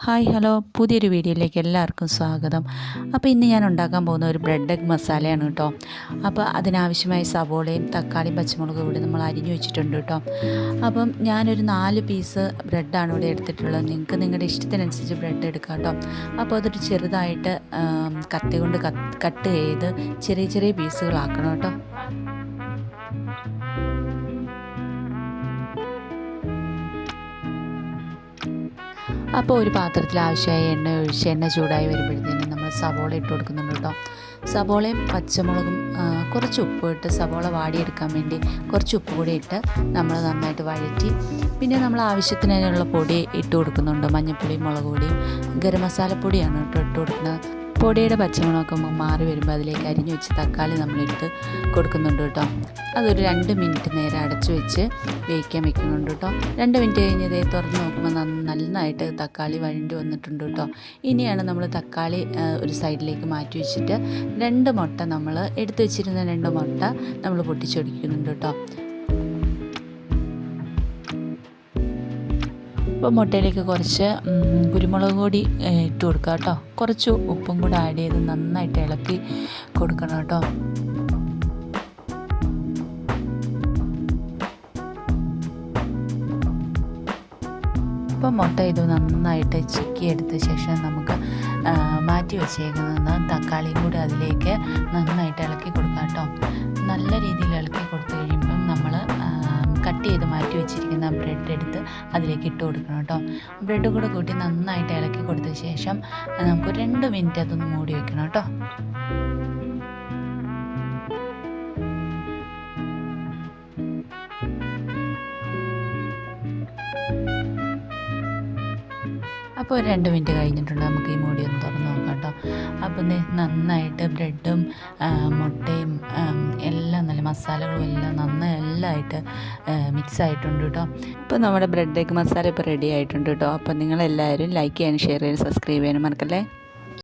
Hi hello പുതിയൊരു വീഡിയോയിലേക്ക് എല്ലാവർക്കും സ്വാഗതം. അപ്പോൾ ഇന്ന് ഞാൻ ഉണ്ടാക്കാൻ പോകുന്ന ഒരു ബ്രെഡ് എഗ് മസാലയാണ് കേട്ടോ. അപ്പോൾ അതിനാവശ്യമായ സവോളയും തക്കാളിയും പച്ചമുളകും ഇവിടെ നമ്മൾ അരിഞ്ഞു വെച്ചിട്ടുണ്ട് കേട്ടോ. അപ്പം ഞാനൊരു 4 പീസ് ബ്രെഡാണ് ഇവിടെ എടുത്തിട്ടുള്ളത്. നിങ്ങൾക്ക് നിങ്ങളുടെ ഇഷ്ടത്തിനനുസരിച്ച് ബ്രെഡ് എടുക്കാം കേട്ടോ. അപ്പോൾ അതൊരു ചെറുതായിട്ട് കത്തി കൊണ്ട് കട്ട് ചെയ്ത് ചെറിയ ചെറിയ പീസുകളാക്കണം കേട്ടോ. അപ്പോൾ ഒരു പാത്രത്തിൽ ആവശ്യമായ എണ്ണ ഒഴിച്ച് എണ്ണ ചൂടായി വരുമ്പോഴത്തേനും നമ്മൾ സവോള ഇട്ട് കൊടുക്കുന്നുണ്ട് കേട്ടോ. സവോളയും പച്ചമുളകും കുറച്ച് ഉപ്പ് ഇട്ട് സവോള വാടിയെടുക്കാൻ വേണ്ടി കുറച്ച് ഉപ്പ് കൂടി ഇട്ട് നമ്മൾ നന്നായിട്ട് വഴറ്റി പിന്നെ നമ്മൾ ആവശ്യത്തിനുള്ള പൊടി ഇട്ട് കൊടുക്കുന്നുണ്ട്. മഞ്ഞൾപ്പൊടി, മുളക് പൊടി, ഗരം മസാലപ്പൊടിയാണ് കേട്ടോ ഇട്ട് കൊടുക്കുന്നത്. പൊടിയുടെ പച്ചമുളകൊക്കെ മാറി വരുമ്പോൾ അതിലേക്ക് അരിഞ്ഞു വെച്ച് തക്കാളി നമ്മളിട്ട് കൊടുക്കുന്നുണ്ട് കേട്ടോ. അതൊരു 2 മിനിറ്റ് നേരം അടച്ചു വെച്ച് വേവിക്കാൻ വെക്കുന്നുണ്ട് കേട്ടോ. 2 മിനിറ്റ് കഴിഞ്ഞ് ഇതേ തുറന്ന് നോക്കുമ്പോൾ നന്നായിട്ട് തക്കാളി വഴണ്ടി വന്നിട്ടുണ്ട് കേട്ടോ. ഇനിയാണ് നമ്മൾ തക്കാളി ഒരു സൈഡിലേക്ക് മാറ്റി വെച്ചിട്ട് 2 മുട്ട നമ്മൾ എടുത്ത് വെച്ചിരുന്ന 2 മുട്ട നമ്മൾ പൊട്ടിച്ചൊടിക്കുന്നുണ്ട് കേട്ടോ. അപ്പോൾ മുട്ടയിലേക്ക് കുറച്ച് കുരുമുളക് പൊടി ഇട്ട് കൊടുക്കുക കേട്ടോ. കുറച്ച് ഉപ്പും കൂടെ ആഡ് ചെയ്ത് നന്നായിട്ട് ഇളക്കി കൊടുക്കണം കേട്ടോ. അപ്പോൾ മുട്ട ഇത് നന്നായിട്ട് ചിക്കി എടുത്ത ശേഷം നമുക്ക് മാറ്റി വെച്ചേക്കുന്ന തക്കാളിയും കൂടി അതിലേക്ക് നന്നായിട്ട് ഇളക്കി കൊടുക്കാം കേട്ടോ. നല്ല രീതിയിൽ ഇളക്കി കൊടുത്തു കഴിയുമ്പം നമ്മൾ കട്ട് ചെയ്ത് മാറ്റി വെച്ചിരിക്കുന്ന ബ്രെഡ് എടുത്ത് അതിലേക്ക് ഇട്ട് കൊടുക്കണം കേട്ടോ. ബ്രെഡ് കൂടെ കൂട്ടി നന്നായിട്ട് ഇളക്കി കൊടുത്ത ശേഷം നമുക്ക് 2 മിനിറ്റ് അതൊന്ന് മൂടി വെക്കണം കേട്ടോ. അപ്പോൾ 2 മിനിറ്റ് കഴിഞ്ഞിട്ടുണ്ട്. നമുക്ക് ഈ മൂടി ഒന്ന് തുറന്ന് നോക്കാം കേട്ടോ. അപ്പം നന്നായിട്ട് ബ്രെഡും മുട്ടയും എല്ലാം നല്ല മസാലകളും എല്ലാം നന്നായിട്ട് മിക്സ് ആയിട്ടുണ്ട് കേട്ടോ. അപ്പോൾ നമ്മുടെ ബ്രെഡ് എഗ് മസാല ഇപ്പോൾ റെഡി ആയിട്ടുണ്ട് കേട്ടോ. അപ്പോൾ നിങ്ങളെല്ലാവരും ലൈക്ക് ചെയ്യാനും ഷെയർ ചെയ്യാനും സബ്സ്ക്രൈബ് ചെയ്യാനും മറക്കല്ലേ.